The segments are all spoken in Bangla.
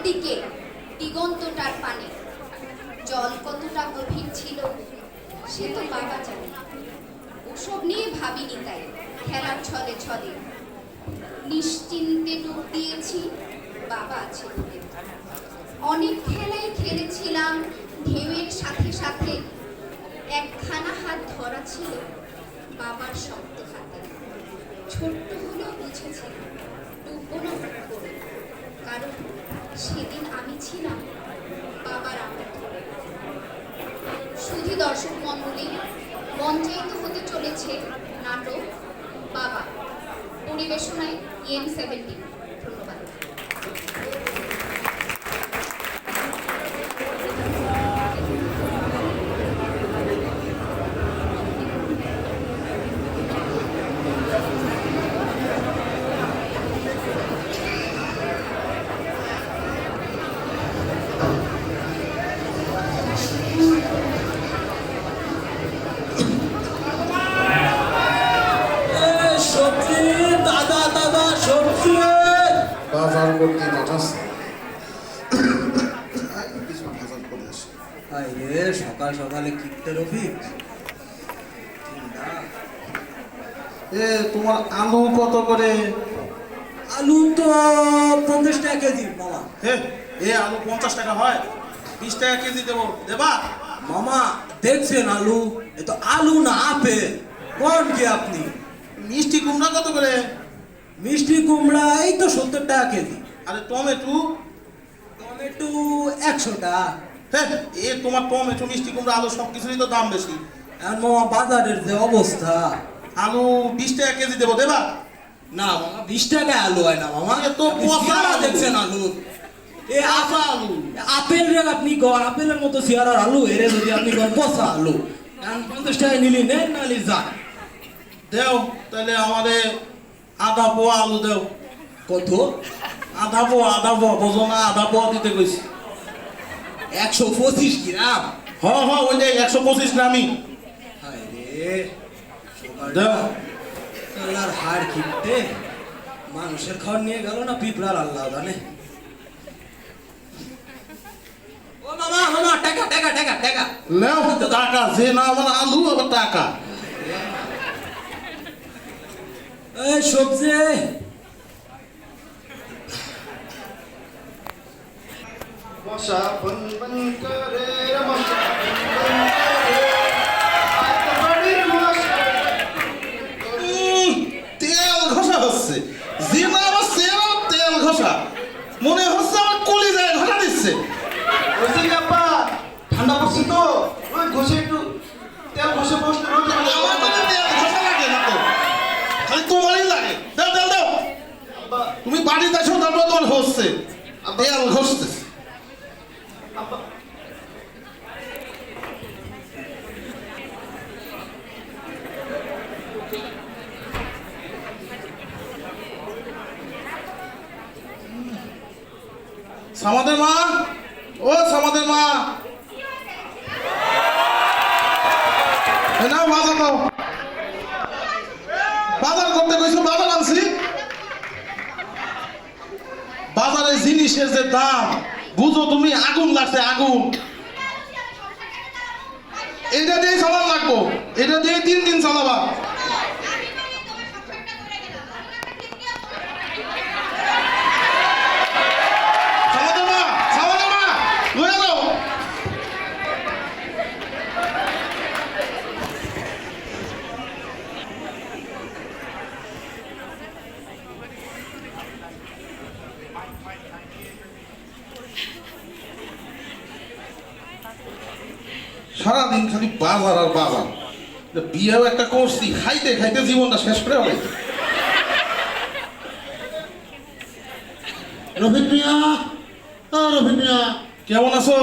দিকে দিগন্তটার পানে। জল কতটা গভীর ছিল সে তো বাবা জানে। ওসব নিয়ে ভাবিনি তাই খেলার ছলে ছলে। নিশ্চিন্তে ডুব দিয়েছি বাবা আছে বলে। অনেক খেলাই খেলেছিলাম ঢেউয়ের সাথে সাথে। একখানা হাত ধরা ছিল বাবার শক্ত হাতে। ছোট্ট হলেও বুঝেছি ডুববো না হুট করে, কারণ সেদিন আমি ছিলাম বাবার আমল ধরে। শুধু দর্শক মণ্ডলী, মঞ্চায়িত হতে চলেছে নাটক বাবা, পরিবেশনায় EM17। ধন্যবাদ। বাজার করতে পাঠাচ্ছে। সকাল সকালে কিনতে রফিক। তোমার আলু কত করে? আলু তো 50 টাকা কেজি মামা। আলু 50 টাকা হয়? 20 টাকা কেজি দেবো, দেবা? মামা দেখছেন আলু, এ তো আলু না আপেল। কোন কি আপনি? মিষ্টি কুমড়া কত করে? মিষ্টি কুমড়া এই তো 70 টাকা কেজি। আরে টমেটো? টমেটো 100 টাকা। তোমার টমেটো, মিষ্টি কুমড়া, আলু সবকিছুরই তো দাম বেশি। আর মামা বাজারের যে অবস্থা, আলু 20 টাকা কেজি দেবো, দেবা? না মামা 20 টাকায় আলু হয় না মামা। তো পচা আলু। দেখছেন আলু, এ পচা আলু। আপেল রে আপনি গড় আপেলের মতো চেহারার আলু, এরে যদি আপনি গড় পচা আলু। 50 টাকায় নিলি নেন, নালি যান। দেও তাহলে আমাদের আধা পোয়া আলু দেও। কত? আধা পোয়া বোঝো না? আধা পোয়া দিতে কইছি। 125 গ্রাম। ওই যে 125 গ্রামই দেও। আল্লাহর হাড় কিনতে মানুষের খাওয়ার নিয়ে গেল না পিঁপড়ার, আল্লাহ জানে। ও মামা মামা টাকা টাকা টাকা টাকা লেও টাকা, যে না আমার আলু আবার টাকা। এই সবজি মশা বন বন করে রে মশা বন বন করে বাড়ির মশা। তেল ঘষা হচ্ছে, যে না আমার তেল ঘষা মনে হচ্ছে আমার কলিজায় ঘষা দিচ্ছে। বলছি কি আপা, ঠান্ডা পড়ছে তো ওই ঘষে একটু তেল ঘষে বসতে রোদে। আমার তো তেল ঘষা লাগে না তো, খালি তোমারই লাগে। দাও দাও দাও, আব্বা তুমি বাড়িতে আসো, তারপর তোমার হচ্ছে তেল ঘষতে। আব্বা সামাদের মা, ও সামাদের মা, নাও বাজার দাও। বাজার করতে কইছো, বাজার আনছি। বাজারে জিনিসের যে দাম বুঝো তুমি, আগুন লাগছে আগুন। এটা দিয়ে চালান লাগবো, এটা দিয়ে 3 দিন চালাবা। সারাদিন খালি বাজার আর বাজার। বিয়েও একটা করছি, খাইতে খাইতে জীবনটা শেষ করে হবে। রফিক মিয়া, রফিক মিয়া, কেমন আছো?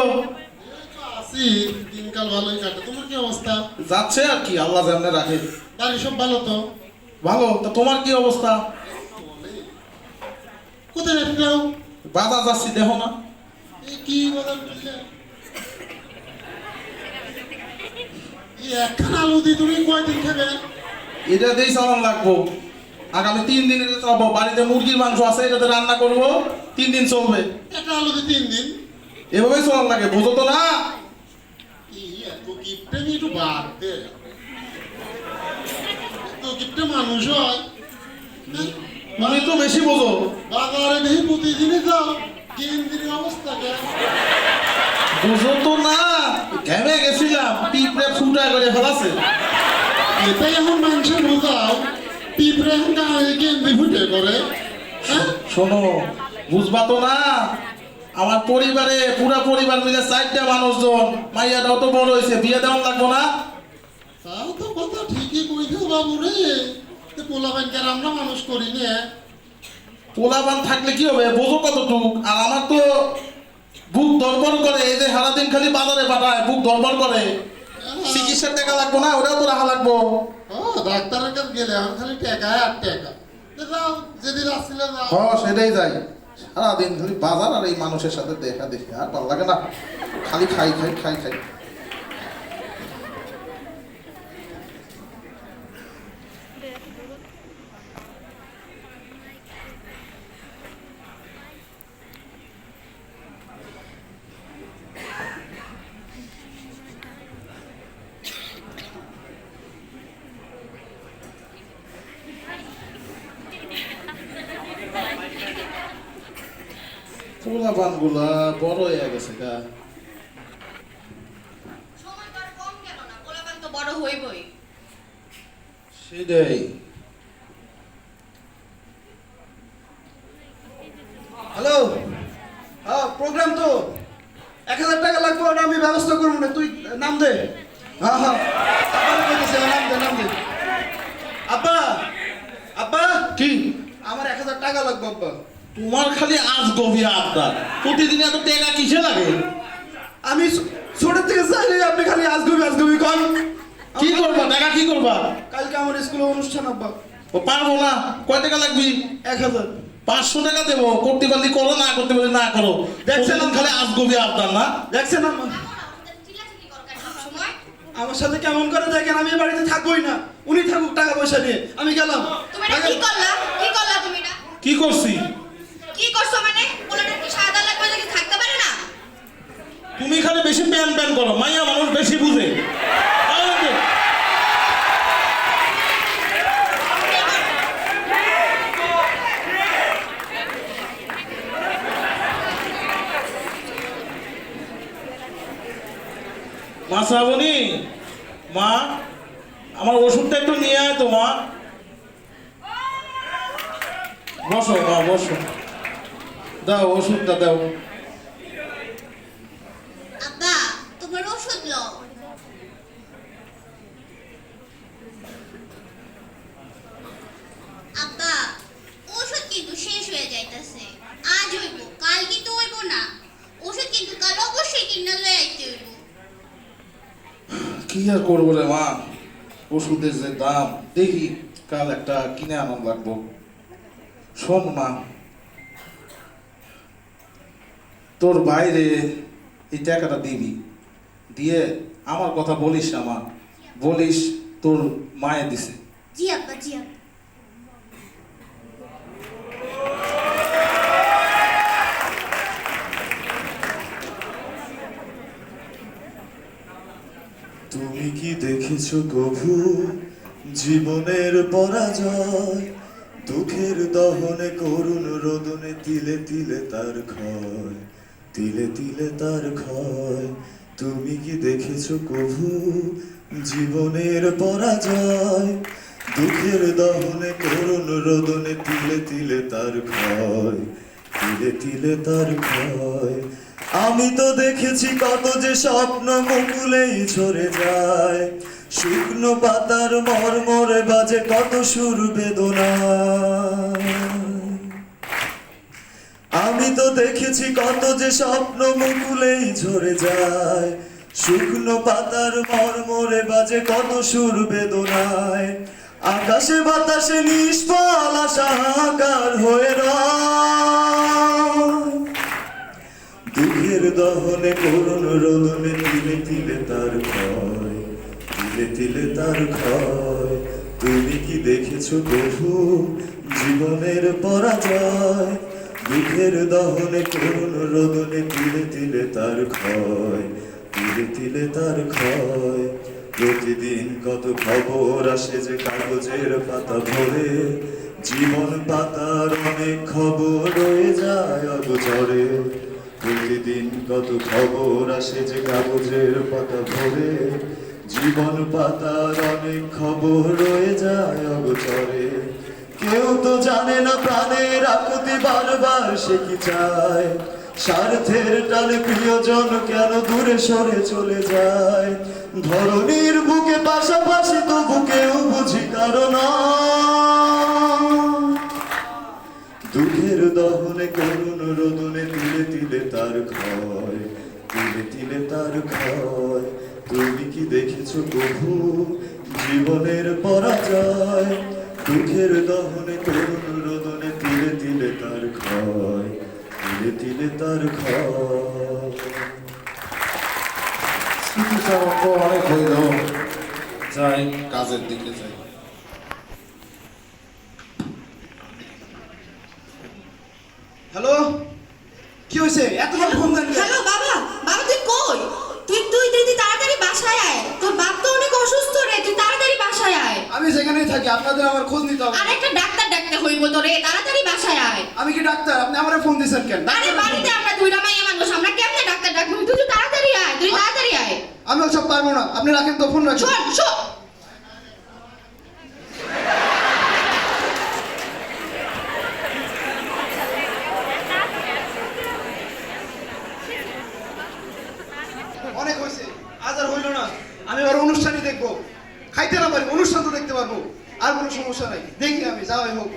আছি, দিনকাল ভালোই কাটে। তোমার কি অবস্থা? যাচ্ছে আর কি, আল্লাহ জানে রাখে। বাড়ি সব ভালো তো? ভালো। তা তোমার কি অবস্থা? কোথায় যাও? বাজার যাচ্ছি, দেখো না? এই কি বাজার করলে? একখানা আলু দিয়ে তুমি কয়দিন খাবে? এটা দিয়েই চালান লাগবো। আগামী 3 দিন এটা চালাবো। বাড়িতে মুরগির মাংস আছে, এটাতে রান্না করবো। 3 দিন চলবে। একটা আলুতে 3 দিন। এভাবেই চলার লাগে, বোঝো তো না? কি এত গিফটে নিয়ে একটু বাদ দে। এত গিফটে মানুষ হয়? হ্যাঁ? তুমি তো বেশি বোঝো। বাজারে দেখি প্রতিদিনই যাও, গেঞ্জির অবস্থা কেন? বোঝো তো না, ঘেমে গেছিলাম, পিঁপড়ে ফুটা করে ফেলাছে। এটাই এখন মানুষের বোঝাও, পিঁপড়ে এখন গায়ে গেঞ্জি ফুটে করে। হ্যাঁ? শোনো, বুঝবা তো না, আমার পরিবারে পুরা পরিবার মিলে 4টা মানুষজন, মাইয়াটাও তো বড় হয়েছে, বিয়ে দেওয়া লাগবো না? তাও তো কথা ঠিকই কইছো বাবু রে। পোলাপানকে আমরা মানুষ করি না। পোলাপান থাকলে কি হবে, বোঝো কতটুক। আর আমার তো বুক ধরপড় করে, এই যে সারাদিন খালি বাজারে পাঠায়, বুক ধরপড় করে। চিকিৎসার টাকা লাগবো না, ওটাও তো রাখা লাগবো। ও ডাক্তারের কাছে গেলে এখন খালি টাকা আর টাকা। যাও, যেদিন আসছিল যাও। সেটাই যাই, সারাদিন খালি বাজার আর এই মানুষের সাথে দেখা দেখি, আর ভালো লাগে না, খালি খাই খাই খাই খাই। পোলাপান গুলা বড় হয়ে গেছে গা। সময় তো আর কম গেল না, পোলাপান তো বড় হইবই। সেটাই। হ্যালো, হ্যাঁ প্রোগ্রাম তো 1000 টাকা লাগবে, ওটা আমি ব্যবস্থা করবো না, তুই নাম দে। হ্যাঁ হ্যাঁ আব্বারে কইতেছি, নাম দে নাম দে। আব্বা, আব্বা কি আমার 1000 টাকা লাগবে আব্বা। তোমার খালি আজ গভীর আপনার প্রতিদিন এত টাকা কিসে লাগে? আমি ছোট থেকে চাইলে আপনি খালি আজগুবি কন। কি করবা টাকা, কি করবা? কালকে আমার স্কুলে অনুষ্ঠান আব্বা। ও পারবো না, কয় টাকা লাগবে? 1000। 500 টাকা দেবো, করতে পারলি করো, না করতে পারলি না করো। দেখছেন প্রতিদিন খালি আজ গভীর আপনার না? দেখছেন আম্মা চিল্লাচিল্লি করো কেন সবসময়? আমার সাথে কেমন করে দেখেন, আমি এ বাড়িতে থাকবোই না, উনি থাকুক টাকা পয়সা নিয়ে, আমি গেলাম। তুমি এটা কি করলা? কি করলা তুমি এটা? কি করছি? কি করছো মানে? পোলাটা কি সাদা লাগবে নাকি থাকতে পারে না? তুমি খালি বেশি প্যান প্যান করো, মাইয়া মানুষ বেশি বুঝে। আরে দে। মা শ্রাবণী, মা আমার ওষুধটা একটু নিয়ে আয় তো মা। বসো মা বসো, দাও ওষুধটা দাও। আব্বা, তোমার ওষুধ লও। আব্বা, ওষুধ কিন্তু শেষ হয়ে যাইতাছে। আজ হইব, কাল কিন্তু হইব না। ওষুধ কিন্তু কাল অবশ্যই কিনা লয়ে আইতে হইব। কি আর করবো রে মা, ওষুধের যে দাম, দেখি কাল একটা কিনে আনার লাগবো। শোন মা, তোর বাইরে এই টাকাটা দিবি, দিয়ে আমার কথা বলিস না মা, বলিস তোর মায়ে দিছে। জি আব্বা, জি আব্বা। তুমি কি দেখেছো কভু জীবনের পরাজয়, দুঃখের দহনে করুণ রোদনে তিলে তিলে তার ক্ষয়, তিলে তিলে তার ক্ষয়। তুমি কি দেখেছো কভু জীবনের পরাজয়, দুঃখের দহনে করুণ রোদনে তিলে তিলে তার ক্ষয়, তিলে তিলে তার ক্ষয়। আমি তো দেখেছি কত যে স্বপ্ন মুকুলেই ঝরে যায়, শুকনো পাতার মরমরে বাজে কত সুর বেদনা। আমি তো দেখেছি কত যে স্বপ্ন মুকুলেই ঝরে যায়, শুকনো পাতার মরমরে বাজে কত সুর বেদনায়। আকাশে বাতাসে নিষ্ফল আশা হাহাকার হয়ে রয়, দুঃখের দহনে করুণ রোদনে তিলে তিলে তার ক্ষয়, তিলে তিলে তার ক্ষয়। তুমি কি দেখেছো প্রভু জীবনের পরাজয়, দুঃখের দহনে করুণ রোদনে তিলে তিলে তার ক্ষয়, তিলে তিলে তার ক্ষয়। প্রতিদিন কত খবর আসে যে কাগজের পাতা ভরে, জীবন পাতার অনেক খবর রয়ে যায় অগোচরে। প্রতিদিন কত খবর আসে যে কাগজের পাতা ভরে, জীবন পাতার অনেক খবর রয়ে যায় অগোচরে। কেউ তো জানে না প্রাণের আকুতি বারবার সে কি চায়, স্বার্থের টানে প্রিয়জন কেন দূরে সরে চলে যায়। ধরনীর বুকে পাশাপাশি তো বুকেও বুঝি কারণ দুঃখের দহনে করুণ রোদনে তিলে তিলে তার ক্ষয়, তিলে তিলে তার ক্ষয়। তুমি কি দেখেছো প্রভু জীবনের পরাজয়? দুঃখের দহনে করুণ রোদনে তিলে তিলে তার ক্ষয়, তিলে তিলে তার ক্ষয়। স্মৃতিচারণ তো অনেক হইল, যাই কাজের দিকে যাই। হ্যালো, কি হয়েছে? এতবার ফোন দেন কেন? হ্যালো বাবা, বাবা তুই কই? তুই তাড়াতাড়ি বাসায় আয়। তোর বাপ তো অনেক অসুস্থ রে, তুই তাড়াতাড়ি বাসায় আয়। আমি যেখানেই থাকি আপনাদের আমার খোঁজ নিতে হবে। আর একটা ডাক্তার ডাকতে হইব তোরে, তাড়াতাড়ি বাসায় আয়। আমি কি ডাক্তার? আপনি আমারে ফোন দিয়েছেন কেন? আরে বাড়িতে আমরা দুইটা মাইয়া মানুষ, আমরা কেমনে ডাক্তার ডাকবো? তুই তাড়াতাড়ি আয়, তুই তাড়াতাড়ি আয়। আমি ওসব পারবো না, আপনি রাখেন তো, ফোন রাখেন। শোন শোন, অনেক হয়েছে, আজ আর হইল না। আমি আবার অনুষ্ঠানই দেখবো, খাইতে না পারি, অনুষ্ঠান তো দেখতে পারবো। আর কোনো সমস্যা নাই, দেখি আমি যা হয় হোক।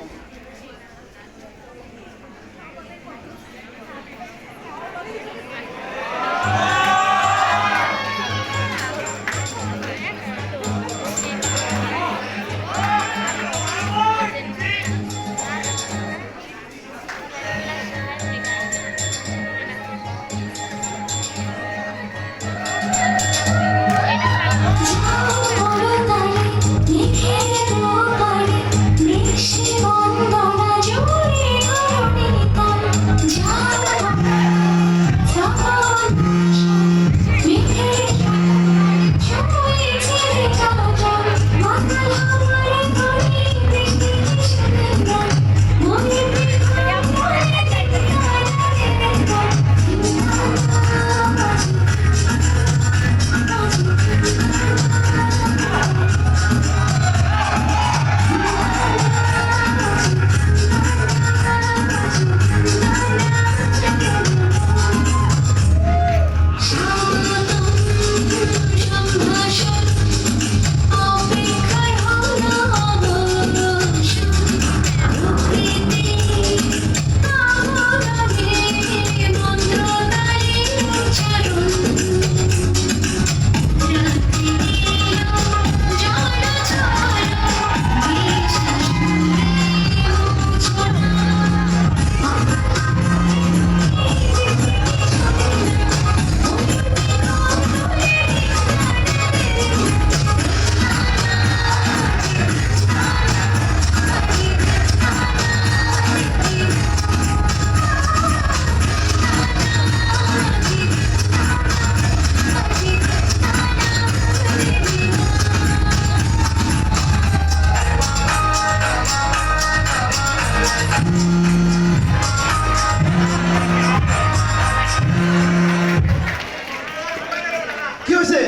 কি হয়েছে?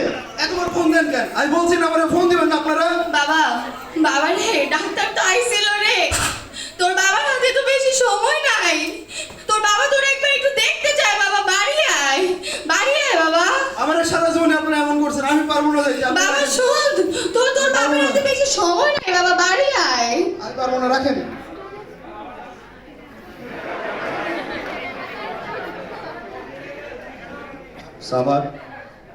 এতবার ফোন দেন কেন? আমি বলছি না আমারে ফোন দিবেন না আপনারা। বাবা, বাবা রে, ডাক্তার তো আইছিল রে। তোর বাবার হাতে তো বেশি সময় নাই। তোর বাবা তোর একবার একটু দেখতে চায়। বাবা বাড়ি আয়, বাড়ি আয় বাবা। আমার সারা জীবনে আপনারা এমন করছেন, আমি পারবো না যাইতে। বাবা শোন, তোর বাবার হাতে বেশি সময় নাই। বাবা বাড়ি আয়। আমি পারবো না, রাখেন। সামার,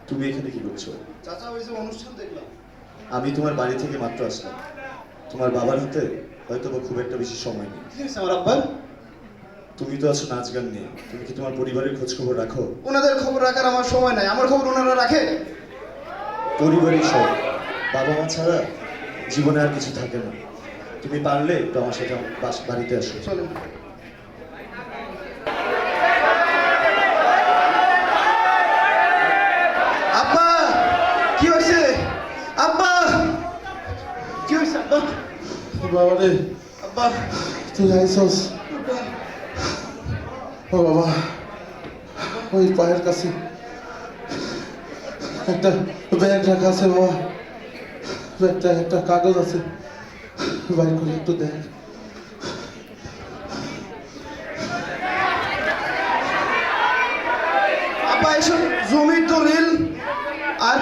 তুমি এখানে কি করছো? চাচা ওই যে অনুষ্ঠান দেখলাম। আমি তোমার বাড়ি থেকে মাত্র আসলাম। তোমার বাবার হাতে হয়তো বা খুব একটা বেশি সময় নেই। কি হয়েছে আমার আব্বার? তুমি তো আছো নাচ গান নিয়ে, তুমি কি তোমার পরিবারের খোঁজ খবর রাখো? ওনাদের খবর রাখার আমার সময় নাই, আমার খবর ওনারা রাখে। পরিবারের সব, বাবা মা ছাড়া জীবনে আর কিছু থাকে না। তুমি পারলে একটু আমার সাথে বাড়িতে আসো। চলেন। বাবা রে, আব্বা তুই আইসস? ও বাবা, ওই পায়ের কাছে একটা ব্যাগ রাখা আছে বাবা, ব্যাগটা একটা কাগজ আছে, বাইর করে একটু দেখ। আব্বা এসব জমির দলিল আর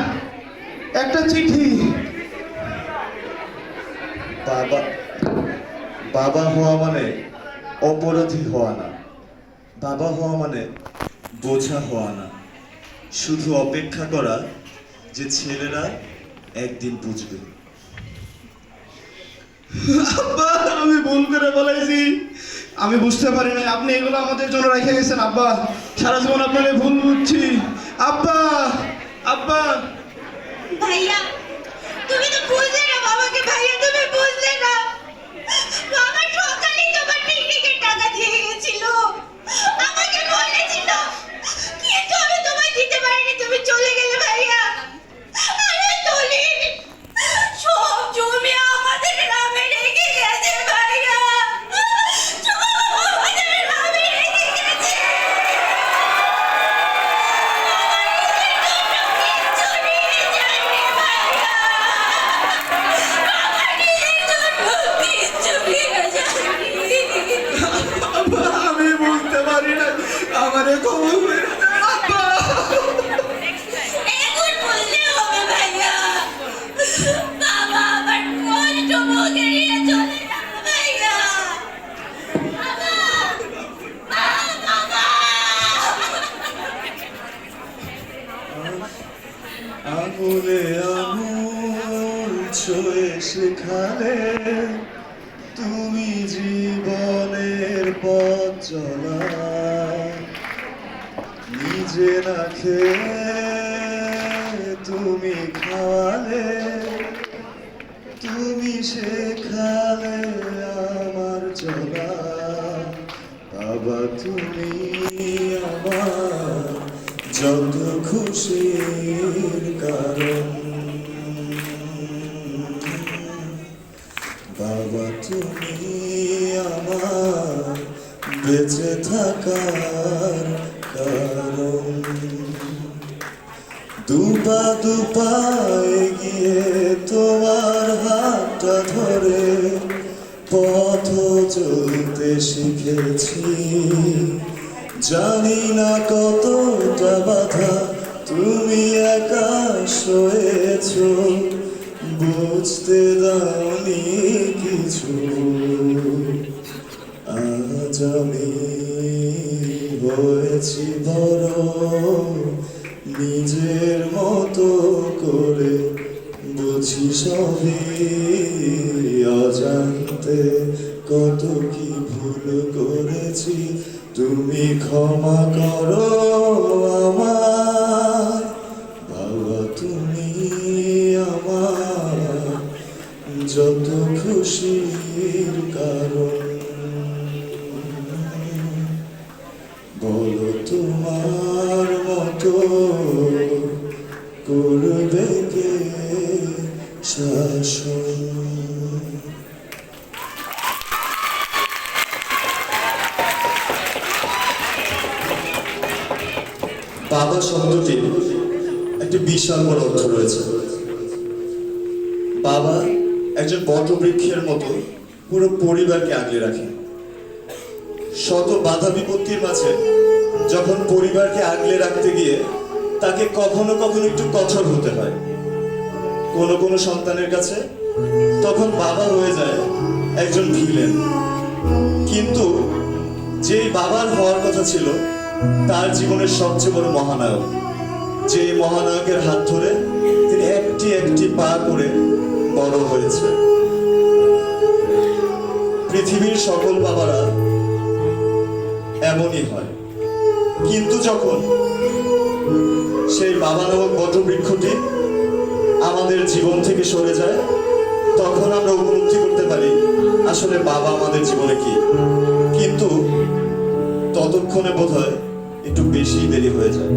একটা চিঠি। বাবা বাবা হওয়া মানে অপরাধী হওয়া না, বাবা হওয়া মানে বোঝা হওয়া না, শুধু অপেক্ষা করা যে ছেলেরা একদিন বুঝবে। আব্বা আমি ভুল করে বলেছি, আমি বুঝতে পারি না আপনি এগুলো আমাদের জন্য রেখে গেছেন আব্বা, সারা জীবন আপনার এই ভুল বুঝছি আব্বা। আব্বা ভাইয়া তুমি তো বুঝলে না বাবাকে, ভাইয়া তুমি বুঝলে না বাবা সকালেই তোমার পিকনিকের টাকা দিয়ে গেছিল, আমাকে বলেছিল কিন্তু আমি তোমায় দিতে পারিনি, তুমি চলে গেলে ভাইয়া। আরে দলিল সব জমি আমাদের নামে রেখে গেছে ভাইয়া, সব আমাদের নামে রেখে গেছে। আব্বা আমি বুঝতে পারি না, আমারে ক্ষমা করে দেন আব্বা। এখন বললে হবে ভাইয়া, বাবা আমার কষ্ট ভোগে নিয়ে চলে যাবে ভাইয়া। বাবা, বাবা। আঙুলে আঙুল ছুঁয়ে শেখালে তুমি জীবনের পথ চলা, নিজে না খেয়ে তুমি খাওয়ালে, তুমি শেখালে আমার চলা। বাবা তুমি আমার যত খুশির কারণ, বাবা তুমি আমার বেঁচে থাকার কারণ। দুপা দুপা এগিয়ে তোমার হাতটা ধরে পথ চলতে শিখেছি, জানি না কতটা বাধা তুমি একা সয়েছ, বুঝতে দাওনি কিছু। আজ আমি হয়েছি বড়, নিজের মতো করে বুঝি সবই, অজান্তে কত কি ভুল করেছি, তুমি ক্ষমা করো আমায়। বাবা তুমি আমার যত খুশির কারণ, বলো তোমার মতো করবে কে শাসন। বাবা শব্দটির একটি বিশাল বড় অর্থ রয়েছে। বাবা একজন বটবৃক্ষের মতো পুরো পরিবারকে আগলে রাখেন। শত বাধা বিপত্তির মাঝে যখন পরিবারকে আগলে রাখতে গিয়ে তাকে কখনো কখনো একটু কঠোর হতে হয়, কোনো কোনো সন্তানের কাছে তখন বাবা হয়ে যায় একজন ভিলেন। কিন্তু যেই বাবার হওয়ার কথা ছিল তার জীবনের সবচেয়ে বড় মহানায়ক, যে মহানায়কের হাত ধরে তিনি একটি একটি পা করে বড় হয়েছে। পৃথিবীর সকল বাবারা এমনই হয়, কিন্তু যখন সেই বাবা নামক বটবৃক্ষটি আমাদের জীবন থেকে সরে যায় তখন আমরা উপলব্ধি করতে পারি আসলে বাবা আমাদের জীবনে কি। কিন্তু ততক্ষণে বোধহয় একটু বেশি দেরি হয়ে যায়।